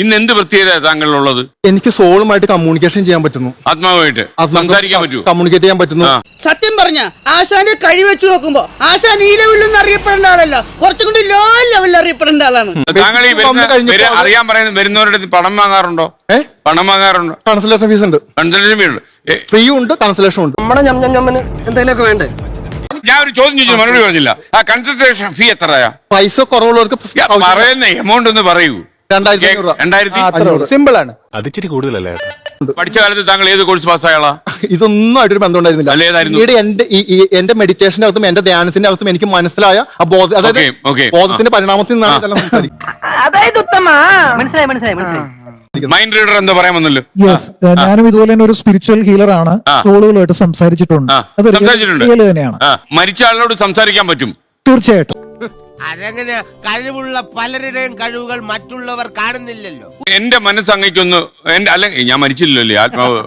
ഇന്ന് എന്ത് പ്രത്യേകത താങ്കളുള്ളത്? എനിക്ക് സോളുമായിട്ട് കമ്മ്യൂണിക്കേഷൻ ചെയ്യാൻ പറ്റുന്നു. ആത്മാവായിട്ട് സംസാരിക്കാൻ പറ്റുമൂ, കമ്മ്യൂണിക്കേറ്റ് ചെയ്യാൻ പറ്റുന്നു. സത്യം പറഞ്ഞ ആശാന്റെ കഴിവ് വെച്ച് നോക്കുമ്പോ ആശാൻ ഈ ലെവലിൽ അറിയപ്പെടേണ്ട ആളല്ല, കുറച്ചും കൂടി ലോ ലെവലിൽ അറിയപ്പെടേണ്ട ആളാണ്. താങ്കൾ ഈ അറിയാൻ പറയുന്നത് വരുന്നവരുടെ പണം വാങ്ങാറുണ്ടോ? പണം വാങ്ങാറുണ്ടോ? കൺസലേഷൻ ഫീസ് ഉണ്ട്, കൺസൾട്ടേഷൻ ഫീ ഉണ്ട്, ഫ്രീ ഉണ്ട്, കൺസലേഷൻ ഉണ്ട്. നമ്മുടെ എന്തെങ്കിലുമൊക്കെ വേണ്ടേ? ഞാൻ ഒരു ചോദ്യം ചോദിച്ചു മറുപടി പറഞ്ഞില്ല. ആ കൺസൾട്ടേഷൻ ഫീ എത്രയാ? പൈസ കുറവുള്ളവർക്ക് പറയുന്ന എമൗണ്ട് ഒന്ന് പറയൂ. 2500. സിമ്പിൾ ആണ്. അത് ഇച്ചിരി കൂടുതലല്ലേ? പഠിച്ച കാലത്ത് താങ്കൾ ഏത് കോഴ്സ് പാസ്സായാളാ? ഇതൊന്നും ആയിട്ടൊരു ബന്ധം ഉണ്ടായിരുന്നില്ല. എന്റെ മെഡിറ്റേഷന്റെ അകത്തും എന്റെ ധ്യാനത്തിന്റെ അകത്തും എനിക്ക് മനസ്സിലായ അതായത് ബോധത്തിന്റെ പരിണാമത്തിൽ നിന്നാണ് ഇതെല്ലാം മൈൻഡ് റീഡർ എന്താ പറയാൻ വന്നല്ലോ? ഞാനും ഇതുപോലെ തന്നെ ഒരു സ്പിരിച്വൽ ഹീലർ ആണ്. സോളുകളായിട്ട് സംസാരിച്ചിട്ടുണ്ട്. അത് റിയൽ തന്നെയാണ്. മരിച്ച ആളിനോട് സംസാരിക്കാൻ പറ്റും? തീർച്ചയായിട്ടും. അതങ്ങനെ കഴിവുള്ള പലരുടെയും കഴിവുകൾ മറ്റുള്ളവർ കാണുന്നില്ലല്ലോ. എന്റെ മനസ്സ് അങ്ങേക്കൊന്ന് അല്ലെങ്കിൽ ഞാൻ മരിച്ചില്ലല്ലോ ആത്മാവ്.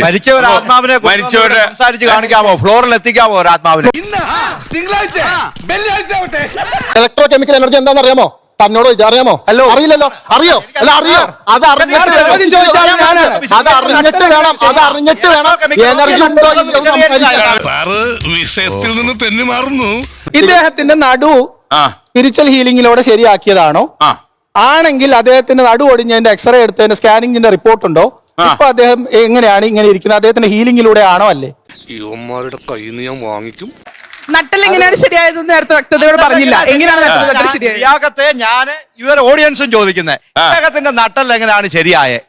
മരിച്ചവരെ സംസാരിച്ച് കാണിക്കാമോ? ഫ്ലോറിൽ എത്തിക്കാമോ ഒരു ആത്മാവിനെ? ഇലക്ട്രോ കെമിക്കൽ എനർജി എന്താണെന്ന് അറിയാമോ? തന്നോട് അറിയാമോ? അറിയില്ലല്ലോ. അറിയോ? അല്ല അറിയോ? അത് അറിഞ്ഞിട്ട് വേണം എനർജി ഉണ്ടോ വിഷയത്തിൽ നിന്ന് തെന്നി മാറുന്നു. ഇദ്ദേഹത്തിന്റെ നടു സ്പിരിച്വൽ ഹീലിംഗിലൂടെ ശരിയാക്കിയതാണോ? ആണെങ്കിൽ അദ്ദേഹത്തിന്റെ നടു ഒടിഞ്ഞതിന്റെ എക്സ്റേ എടുത്തതിന്റെ സ്കാനിങ്ങിന്റെ റിപ്പോർട്ട് ഉണ്ടോ? ഇപ്പൊ അദ്ദേഹം എങ്ങനെയാണ് ഇങ്ങനെ ഇരിക്കുന്നത്? അദ്ദേഹത്തിന്റെ ഹീലിംഗിലൂടെ ആണോ അല്ലേ? ഇവന്മാരുടെ കയ്യിൽ നിന്ന് ഞാൻ വാങ്ങിക്കും. നട്ടൽ എങ്ങനെയാണ് ശരിയായത് നേരത്തെ വ്യക്തതയോട് പറഞ്ഞില്ല. എങ്ങനെയാണ് നട്ടൽ ശരിയായത്? ഇയാളത്തെ ഞാൻ ഇവരെ ഓഡിയൻസും ചോദിക്കുന്നത് ഇദ്ദേഹത്തിന്റെ നട്ടൽ എങ്ങനെയാണ് ശരിയായത്?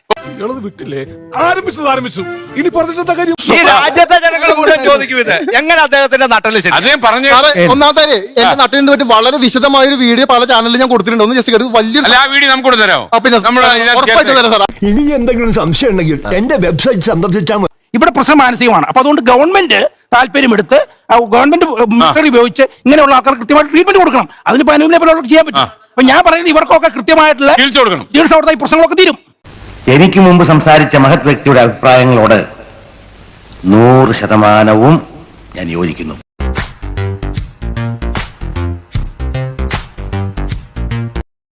വിട്ടില്ലേ? ആരംഭിച്ചു ഇനി പറഞ്ഞിട്ട് കാര്യം. ഈ രാജ്യത്തെ ജനങ്ങൾ മുഴുവൻ ചോദിക്കും ഇത് എങ്ങനെ അദ്ദേഹത്തിന്റെ നട്ടല് ശരി. അദ്ദേഹം പറഞ്ഞു. ഒന്നാമത്തെ എന്റെ നട്ടിനെ പറ്റി വളരെ വിശദമായ ഒരു വീഡിയോ പല ചാനലിൽ ഞാൻ കൊടുത്തിട്ടുണ്ട്. ഒന്ന് ജസ്റ്റ് വലിയ ആ വീഡിയോ നമുക്ക് കൊടുത്തരാമോ? ഇനി എന്തെങ്കിലും സംശയം ഉണ്ടെങ്കിൽ എന്റെ വെബ്സൈറ്റ് സന്ദർശിച്ചാൽ മതി. ഇവിടെ പ്രശ്നം മാനസികമാണ്. അപ്പൊ അതുകൊണ്ട് ഗവൺമെന്റ് താല്പര്യമെടുത്ത് ഗവൺമെന്റ് മിഷണറി ഉപയോഗിച്ച് ഇങ്ങനെയുള്ള ആൾക്കാർക്ക് കൃത്യമായിട്ട് ട്രീറ്റ്മെന്റ് കൊടുക്കണം. അതിന് പനുവിനെ ചെയ്യാൻ പറ്റും. അപ്പൊ ഞാൻ പറയുന്നത് ഇവർക്കൊക്കെ കൃത്യമായിട്ടുള്ള ചികിത്സ കൊടുത്താൽ ഈ പ്രശ്നങ്ങളൊക്കെ തീരും. എനിക്ക് മുമ്പ് സംസാരിച്ച മഹത് വ്യക്തിയുടെ അഭിപ്രായങ്ങളോട് 100% ഞാൻ യോജിക്കുന്നു.